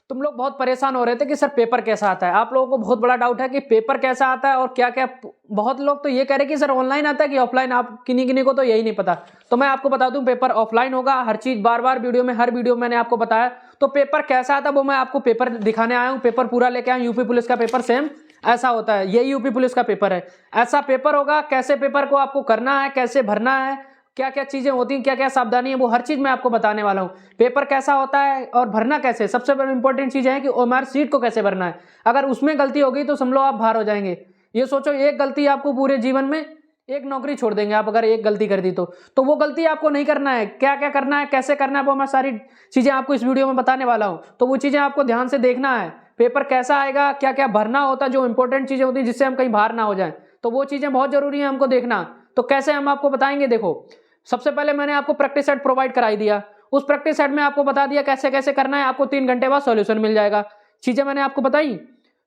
तुम लोग बहुत परेशान हो रहे थे कि सर पेपर कैसा आता है। आप लोगों को बहुत बड़ा डाउट है कि पेपर कैसा आता है और क्या क्या। बहुत लोग तो ये कह रहे हैं कि सर ऑनलाइन आता है कि ऑफलाइन। आप किन्हीं को तो यही नहीं पता। तो मैं आपको बता दूं, पेपर ऑफलाइन होगा। हर चीज बार बार वीडियो में, हर वीडियो में मैंने आपको बताया। तो पेपर कैसा आता है वो मैं आपको पेपर दिखाने आया हूँ। पेपर पूरा लेके आया। यूपी पुलिस का पेपर सेम ऐसा होता है। ये यूपी पुलिस का पेपर है, ऐसा पेपर होगा। कैसे पेपर को आपको करना है, कैसे भरना है, क्या क्या चीजें होती हैं, क्या क्या सावधानी है, वो हर चीज मैं आपको बताने वाला हूँ। पेपर कैसा होता है और भरना कैसे। सबसे बड़ी इंपॉर्टेंट चीज है कि ओएमआर सीट को कैसे भरना है। अगर उसमें गलती होगी तो समझ लो आप बाहर हो जाएंगे। ये सोचो, एक गलती आपको पूरे जीवन में, एक नौकरी छोड़ देंगे आप अगर एक गलती कर दी तो वो गलती आपको नहीं करना है। क्या क्या करना है, कैसे करना है, वो मैं सारी चीजें आपको इस वीडियो में बताने वाला हूँ। तो वो चीजें आपको ध्यान से देखना है। पेपर कैसा आएगा, क्या क्या भरना होता है, जो इंपॉर्टेंट चीजें होती है जिससे हम कहीं बाहर ना हो जाए, तो वो चीजें बहुत जरूरी है हमको देखना। तो कैसे हम आपको बताएंगे, देखो सबसे पहले मैंने आपको प्रैक्टिस सेट प्रोवाइड कराई दिया। उस प्रैक्टिस सेट में आपको बता दिया कैसे कैसे करना है। आपको 3 घंटे बाद सॉल्यूशन मिल जाएगा। चीजें मैंने आपको बताई।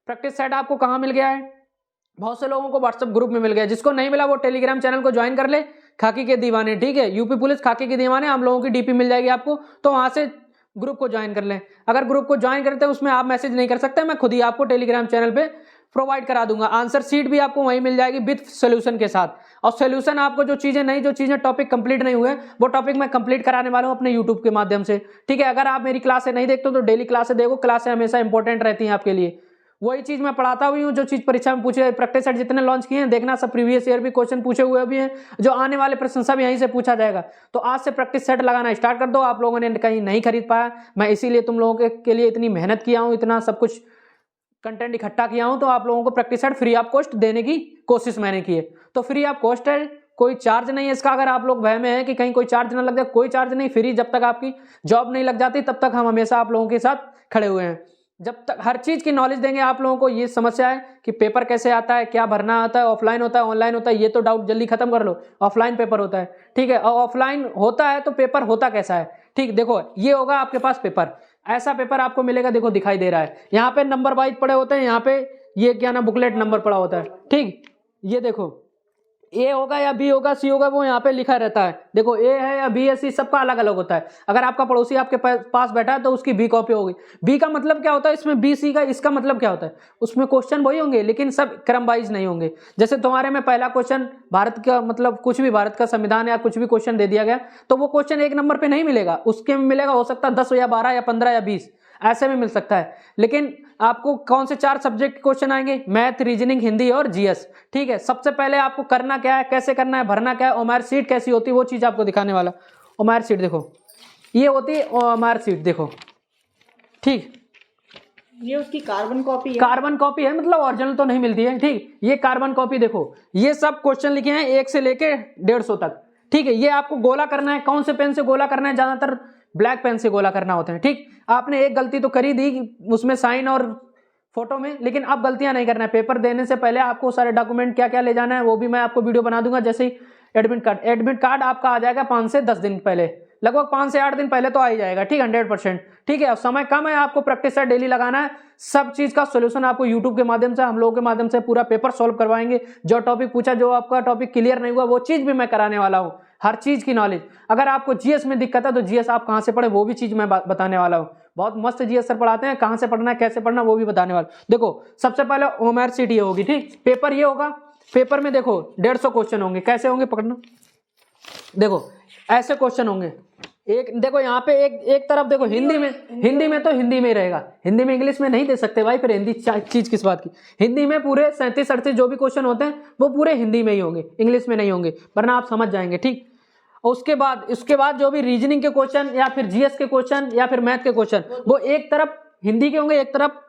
प्रैक्टिस सेट आपको कहां मिल गया है, बहुत से लोगों को व्हाट्सएप ग्रुप में मिल गया। जिसको नहीं मिला वो टेलीग्राम चैनल को ज्वाइन कर ले, खाकी के दीवाने, ठीक है, यूपी पुलिस खाकी के दीवाने, हम लोगों की डीपी मिल जाएगी आपको। तो वहां से ग्रुप को ज्वाइन कर लें। अगर ग्रुप को ज्वाइन करते हैं उसमें आप मैसेज नहीं कर सकते, मैं खुद ही आपको टेलीग्राम चैनल पे प्रोवाइड करा दूंगा। आंसर शीट भी आपको वहीं मिल जाएगी विद सोल्यूशन के साथ। और सोल्यूशन आपको जो चीजें टॉपिक कंप्लीट नहीं हुए वो टॉपिक मैं कंप्लीट कराने वाला हूं अपने यूट्यूब के माध्यम से, ठीक है। अगर आप मेरी क्लासे नहीं देखते तो डेली क्लासे देखो। क्लासे हमेशा इंपॉर्टेंट रहती हैं आपके लिए। वही चीज मैं पढ़ाता हुई हूँ जो चीज परीक्षा में पूछे। प्रैक्टिस सेट जितने लॉन्च किए हैं देखना, सब प्रीवियस ईयर भी क्वेश्चन पूछे हुए भी हैं, जो आने वाले प्रश्न सब यहीं से पूछा जाएगा। तो आज से प्रैक्टिस सेट लगाना स्टार्ट कर दो। आप लोगों ने कहीं नहीं खरीद पाया, मैं इसीलिए तुम लोगों के लिए इतनी मेहनत किया हूँ, इतना सब कुछ कंटेंट इकट्ठा किया हूं। तो आप लोगों को practice set free of cost देने की कोशिश मैंने की है। तो फ्री ऑफ कॉस्ट है, कोई चार्ज नहीं है इसका। अगर आप लोग भय में हैं कि कहीं कोई चार्ज ना लग जाए, कोई चार्ज नहीं, फ्री। जब तक आपकी जॉब नहीं लग जाती तब तक हम हमेशा आप लोगों के साथ खड़े हुए हैं। जब तक हर चीज की नॉलेज देंगे आप लोगों को। ये समस्या है कि पेपर कैसे आता है, क्या भरना आता है, ऑफलाइन होता है ऑनलाइन होता है, ये तो डाउट जल्दी खत्म कर लो। ऑफलाइन पेपर होता है, ठीक है। और ऑफलाइन होता है तो पेपर होता कैसा है, ठीक। देखो ये होगा आपके पास पेपर, ऐसा पेपर आपको मिलेगा। देखो दिखाई दे रहा है, यहाँ पे नंबर वाइज पड़े होते हैं। यहाँ पे ये क्या ना बुकलेट नंबर पड़ा होता है, ठीक। ये देखो ए होगा या बी होगा, सी होगा, वो यहाँ पे लिखा रहता है। देखो ए है या बी है, सी, सबका अलग अलग होता है। अगर आपका पड़ोसी आपके पास बैठा है तो उसकी बी कॉपी होगी। बी का मतलब क्या होता है, इसमें बी सी का इसका मतलब क्या होता है, उसमें क्वेश्चन वही होंगे लेकिन सब क्रम वाइज नहीं होंगे। जैसे तुम्हारे में पहला क्वेश्चन भारत का मतलब कुछ भी, भारत का संविधान या कुछ भी क्वेश्चन दे दिया गया तो वो क्वेश्चन 1 नंबर पे नहीं मिलेगा, उसके में मिलेगा हो सकता है 10 या 12 या 15 या 20 ऐसे में मिल सकता है। लेकिन आपको कौन से 4 सब्जेक्ट के क्वेश्चन आएंगे, मैथ, रीजनिंग, हिंदी और जीएस, ठीक है। सबसे पहले आपको करना क्या है, कैसे करना है, भरना क्या है, ओएमआर सीट कैसी होती है वो चीज आपको दिखाने वाला। ओएमआर सीट देखो, ये होती है ओएमआर सीट, देखो, ठीक। ये उसकी कार्बन कॉपी है। कार्बन कॉपी है, मतलब ओरिजिनल तो नहीं मिलती है, ठीक। ये कार्बन कॉपी देखो, ये सब क्वेश्चन लिखे हैं 1 से लेके 150 तक, ठीक है। ये आपको गोला करना है। कौन से पेन से गोला करना है, ज्यादातर ब्लैक पेन से गोला करना होता है, ठीक। आपने एक गलती तो करी दी उसमें साइन और फोटो में, लेकिन अब गलतियां नहीं करना है। पेपर देने से पहले आपको सारे डॉक्यूमेंट क्या क्या ले जाना है वो भी मैं आपको वीडियो बना दूंगा। जैसे ही एडमिट कार्ड आपका आ जाएगा 5 से 10 दिन पहले, लगभग 5 से 8 दिन पहले तो आ ही जाएगा, ठीक, 100%, ठीक है। समय कम है, आपको प्रैक्टिस सेट डेली लगाना है। सब चीज का सोल्यूशन आपको यूट्यूब के माध्यम से, हम लोगों के माध्यम से पूरा पेपर सॉल्व करवाएंगे। जो टॉपिक पूछा, जो आपका टॉपिक क्लियर नहीं हुआ वो चीज भी मैं कराने वाला हूँ। हर चीज की नॉलेज। अगर आपको जीएस में दिक्कत है तो जीएस आप कहाँ से पढ़े वो भी चीज मैं बताने वाला हूँ। बहुत मस्त जीएस सर पढ़ाते हैं, कहाँ से पढ़ना है, कैसे पढ़ना वो भी बताने वाला। देखो सबसे पहले ओएमआर सीट ये होगी, ठीक। पेपर ये होगा। पेपर में देखो 150 क्वेश्चन होंगे। कैसे होंगे, पकड़ना, देखो ऐसे क्वेश्चन होंगे। एक देखो यहाँ पे एक तरफ देखो हिंदी में तो हिंदी में ही रहेगा। हिंदी में, इंग्लिश में नहीं दे सकते भाई, फिर हिंदी चीज किस बात की। हिंदी में पूरे 37-38 जो भी क्वेश्चन होते हैं वो पूरे हिंदी में ही होंगे, इंग्लिश में नहीं होंगे, वरना आप समझ जाएंगे, ठीक। और उसके बाद जो भी रीजनिंग के क्वेश्चन या फिर जीएस के क्वेश्चन या फिर मैथ के क्वेश्चन, वो एक तरफ हिंदी के होंगे, एक तरफ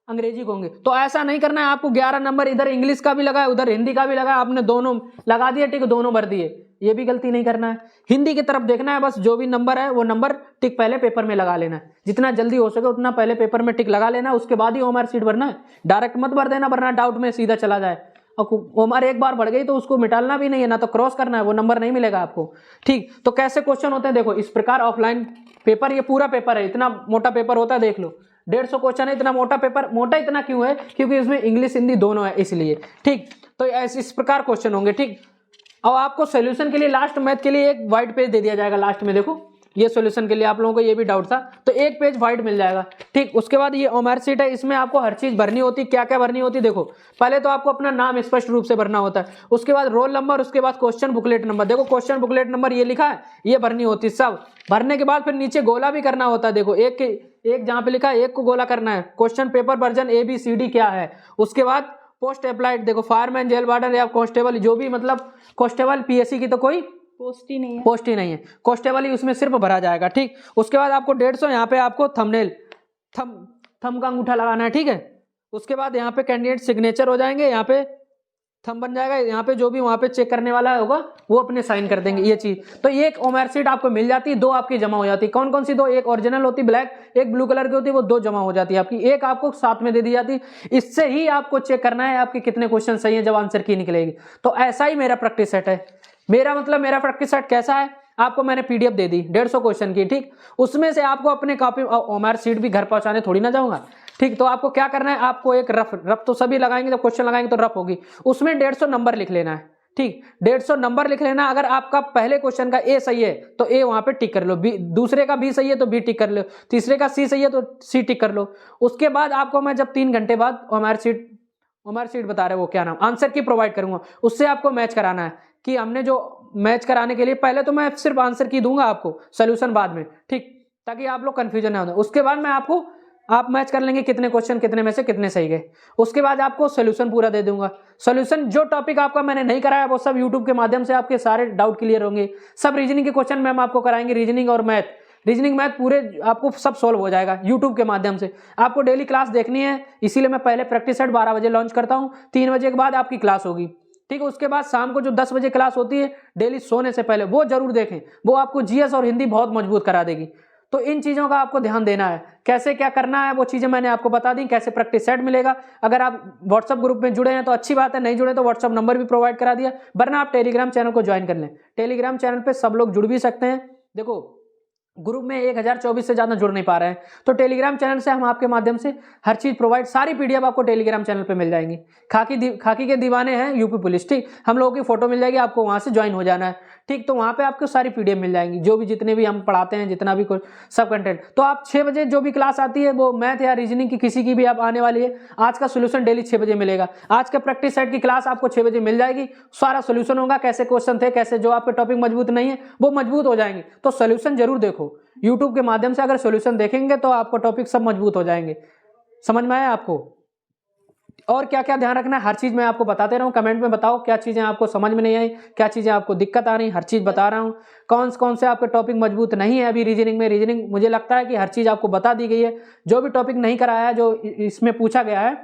अंग्रेजी को होंगे। तो ऐसा नहीं करना है आपको 11 नंबर इधर इंग्लिश का भी लगा है उधर हिंदी का भी लगा है, आपने दोनों लगा दिया, ठीक, दोनों भर दिए। ये भी गलती नहीं करना है। हिंदी की तरफ देखना है बस। जो भी नंबर है वो नंबर टिक पहले पेपर में लगा लेना है। जितना जल्दी हो सके उतना पहले पेपर में टिक लगा लेना है, उसके बाद ही ओएमआर सीट भरना है। डायरेक्ट मत भर देना, वरना डाउट में सीधा चला जाए। और ओएमआर एक बार बढ़ गई तो उसको मिटालना भी नहीं है, ना तो क्रॉस करना है, वो नंबर नहीं मिलेगा आपको, ठीक। तो कैसे क्वेश्चन होते हैं देखो इस प्रकार। ऑफलाइन पेपर, ये पूरा पेपर है, इतना मोटा पेपर होता है, देख लो 150 क्वेश्चन है। इतना मोटा पेपर, मोटा इतना क्यों है, क्योंकि इसमें इंग्लिश हिंदी दोनों है इसलिए, ठीक। तो इस प्रकार क्वेश्चन होंगे, ठीक। और आपको सोल्यूशन के लिए लास्ट मैथ के लिए एक व्हाइट पेज दे दिया जाएगा लास्ट में। देखो ये सॉल्यूशन के लिए आप लोगों को ये भी डाउट था, तो एक पेज व्हाइट मिल जाएगा। ठीक, उसके बाद ये ओएमआर शीट है, इसमें आपको हर चीज भरनी होती है। क्या क्या भरनी होती है देखो, पहले तो आपको अपना नाम स्पष्ट रूप से भरना होता है, उसके बाद रोल नंबर, उसके बाद क्वेश्चन बुकलेट नंबर। देखो क्वेश्चन बुकलेट नंबर ये लिखा है, ये भरनी होती है सब। भरने के बाद फिर नीचे गोला भी करना होता है। देखो एक जहां पे लिखा है एक को गोला करना है। क्वेश्चन पेपर वर्जन ABCD क्या है, उसके बाद पोस्ट अप्लाइड, देखो फायरमैन, जेल वार्डन या कांस्टेबल, जो भी मतलब कांस्टेबल PSC की तो कोई पोस्ट ही नहीं है, पोस्ट ही नहीं है, कांस्टेबल ही उसमें सिर्फ भरा जाएगा। ठीक, उसके बाद आपको 150 यहाँ पे आपको थंबनेल थंब का अंगूठा लगाना है। ठीक है, उसके बाद यहाँ पे कैंडिडेट सिग्नेचर हो जाएंगे, यहाँ पे थंब बन जाएगा, यहाँ पे जो भी वहां पे चेक करने वाला होगा वो अपने साइन कर देंगे। ये चीज तो ये एक ओएमआर शीट आपको मिल जाती है, 2 आपकी जमा हो जाती है। कौन कौन सी 2? एक ओरिजिनल होती है ब्लैक, एक ब्लू कलर की होती है, वो 2 जमा हो जाती है आपकी, एक आपको साथ में दे दी जाती है। इससे ही आपको चेक करना है आपके कितने क्वेश्चन सही है जब आंसर की निकलेगी। तो ऐसा ही मेरा प्रैक्टिस सेट है। मेरा प्रैक्टिस सेट कैसा है, आपको मैंने PDF दे दी 150 क्वेश्चन की। ठीक, उसमें से आपको अपने कॉपी ओएमआर शीट भी घर पहुंचाने थोड़ी ना जाऊंगा। ठीक, तो आपको क्या करना है, आपको एक रफ तो सभी लगाएंगे, जब क्वेश्चन लगाएंगे तो रफ होगी, उसमें 150 नंबर लिख लेना है। ठीक, 150 नंबर लिख लेना। अगर आपका पहले क्वेश्चन का A सही है तो A वहां पे टिक कर लो, दूसरे का B सही है तो B टिक कर लो, तीसरे का C सही है तो C टिक कर लो। उसके बाद आपको मैं जब 3 घंटे बाद ओएमआर शीट बता रहे वो क्या नाम आंसर की प्रोवाइड करूंगा, उससे आपको मैच कराना है कि हमने जो मैच कराने के लिए पहले तो मैं सिर्फ आंसर की दूंगा आपको, सोल्यूशन बाद में। ठीक, ताकि आप लोग कंफ्यूजन ना हो। उसके बाद मैं आप मैच कर लेंगे कितने क्वेश्चन कितने में से कितने सही गए। उसके बाद आपको सोल्यूशन पूरा दे दूंगा। सोल्यूशन जो टॉपिक आपका मैंने नहीं कराया वो सब यूट्यूब के माध्यम से आपके सारे डाउट क्लियर होंगे। सब रीजनिंग के क्वेश्चन मैम आपको कराएंगे, रीजनिंग और मैथ, रीजनिंग मैथ पूरे आपको सब सोल्व हो जाएगा यूट्यूब के माध्यम से। आपको डेली क्लास देखनी है, इसीलिए मैं पहले प्रैक्टिस सेट 12 बजे लॉन्च करता हूँ, 3 बजे के बाद आपकी क्लास होगी। ठीक है, उसके बाद शाम को जो 10 बजे क्लास होती है डेली सोने से पहले, वो जरूर देखें, वो आपको GS और हिंदी बहुत मजबूत करा देगी। तो इन चीजों का आपको ध्यान देना है, कैसे क्या करना है वो चीजें मैंने आपको बता दी, कैसे प्रैक्टिस सेट मिलेगा। अगर आप व्हाट्सएप ग्रुप में जुड़े हैं तो अच्छी बात है, नहीं जुड़े तो व्हाट्सएप नंबर भी प्रोवाइड करा दिया, वरना आप टेलीग्राम चैनल को ज्वाइन कर लें। टेलीग्राम चैनल पे सब लोग जुड़ भी सकते हैं। देखो ग्रुप में 1024 से ज्यादा जुड़ नहीं पा रहे हैं, तो टेलीग्राम चैनल से हम आपके माध्यम से हर चीज प्रोवाइड, सारी PDF आपको टेलीग्राम चैनल पे मिल जाएंगी। खाकी के दीवाने हैं यूपी पुलिस, ठीक, हम लोगों की फोटो मिल जाएगी, आपको वहां से ज्वाइन हो जाना है। ठीक, तो वहां पे आपको सारी PDF मिल जाएंगी, जो भी जितने भी हम पढ़ाते हैं, जितना भी सब कंटेंट। तो आप 6 बजे जो भी क्लास आती है वो मैथ या रीजनिंग की किसी की भी आप आने वाली है, आज का सोल्यूशन डेली 6 बजे मिलेगा। आज का प्रैक्टिस सेट की क्लास आपको 6 बजे मिल जाएगी, सारा सोल्यूशन होगा, कैसे क्वेश्चन थे, कैसे जो आपके टॉपिक मजबूत नहीं है वो मजबूत हो जाएंगे। तो सोल्यूशन जरूर देखो, यूट्यूब के माध्यम से अगर सोल्यूशन देखेंगे तो आपको टॉपिक सब मजबूत हो जाएंगे। समझ में आया आपको? और क्या क्या ध्यान रखना है हर चीज मैं आपको बताते रहूं। कमेंट में बताओ क्या चीजें आपको समझ में नहीं आई, क्या चीजें आपको दिक्कत आ रही, हर चीज बता रहा हूं। कौन से आपके टॉपिक मजबूत नहीं है अभी रीजनिंग में, रीजनिंग मुझे लगता है कि हर चीज आपको बता दी गई है। जो भी टॉपिक नहीं कराया है, जो इसमें पूछा गया है,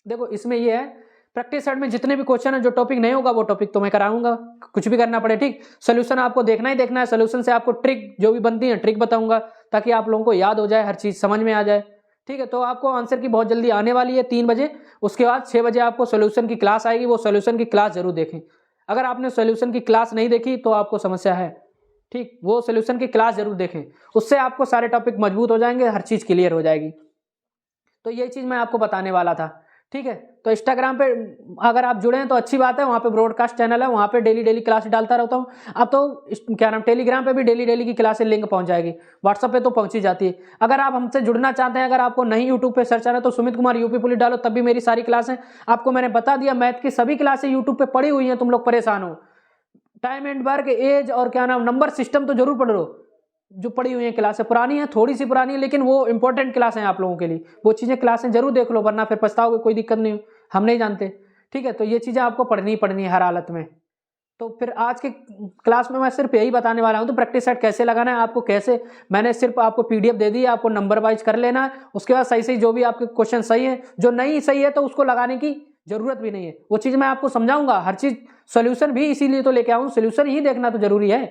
देखो इसमें ये है प्रैक्टिस सेट में जितने भी क्वेश्चन है, जो टॉपिक नहीं होगा वो टॉपिक तो मैं कराऊंगा, कुछ भी करना पड़े। ठीक, सोल्यूशन आपको देखना ही देखना है, सोल्यूशन से आपको ट्रिक जो भी बनती है ट्रिक बताऊंगा, ताकि आप लोगों को याद हो जाए, हर चीज समझ में आ जाए। ठीक है, तो आपको आंसर की बहुत जल्दी आने वाली है 3 बजे। उसके बाद 6 बजे आपको सोल्यूशन की क्लास आएगी, वो सोल्यूशन की क्लास जरूर देखें। अगर आपने सोल्यूशन की क्लास नहीं देखी तो आपको समस्या है। ठीक, वो सोल्यूशन की क्लास जरूर देखें, उससे आपको सारे टॉपिक मजबूत हो जाएंगे, हर चीज क्लियर हो जाएगी। तो ये चीज मैं आपको बताने वाला था। ठीक है, तो इंस्टाग्राम पे अगर आप जुड़े हैं तो अच्छी बात है, वहां पे ब्रॉडकास्ट चैनल है, वहां पे डेली क्लास डालता रहता हूं। अब तो क्या नाम टेलीग्राम पे भी डेली की क्लास लिंक पहुंच जाएगी, व्हाट्सएप पे तो पहुंची जाती है। अगर आप हमसे जुड़ना चाहते हैं, अगर आपको नहीं यूट्यूब पे सर्च आना है तो सुमित कुमार यूपी पुलिस डालो, तब भी मेरी सारी क्लासें आपको मैंने बता दिया। मैथ की सभी क्लासें यूट्यूब पे पड़ी हुई है, तुम लोग परेशान हो, टाइम एंड वर्क, एज और क्या नाम नंबर सिस्टम तो जरूर पढ़ लो। जो पड़ी हुई है क्लासें पुरानी है, थोड़ी सी पुरानी है, लेकिन वो इंपॉर्टेंट क्लास है आप लोगों के लिए, वो चीजें क्लासें जरूर देख लो, वरना फिर पछताओगे। कोई दिक्कत नहीं, हम नहीं जानते। ठीक है, तो ये चीजें आपको पढ़नी है हर हालत में। तो फिर आज के क्लास में मैं सिर्फ यही बताने वाला हूं, तो प्रैक्टिस सेट कैसे लगाना है आपको, कैसे मैंने सिर्फ आपको PDF दे दी है, आपको नंबर वाइज कर लेना है। उसके बाद सही जो भी आपके क्वेश्चन सही है, जो नहीं सही है तो उसको लगाने की जरूरत भी नहीं है, वो चीज मैं आपको समझाऊंगा। हर चीज सोल्यूशन भी इसीलिए तो लेके आऊं, सोल्यूशन ही देखना तो जरूरी है,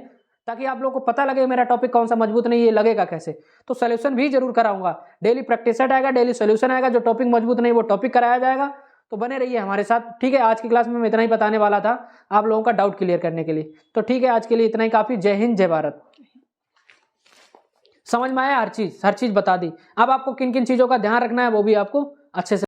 ताकि आप लोगों को पता लगे मेरा टॉपिक कौन सा मजबूत नहीं है, लगेगा कैसे। तो सोल्यूशन भी जरूर कराऊंगा, डेली प्रैक्टिस सेट आएगा, डेली सोल्यूशन आएगा, जो टॉपिक मजबूत नहीं वो टॉपिक कराया जाएगा। तो बने रहिए हमारे साथ। ठीक है, आज की क्लास में मैं इतना ही बताने वाला था आप लोगों का डाउट क्लियर करने के लिए। तो ठीक है, आज के लिए इतना ही काफी। जय हिंद, जय भारत। समझ में आया? हर चीज बता दी। अब आपको किन किन चीजों का ध्यान रखना है वो भी आपको अच्छे से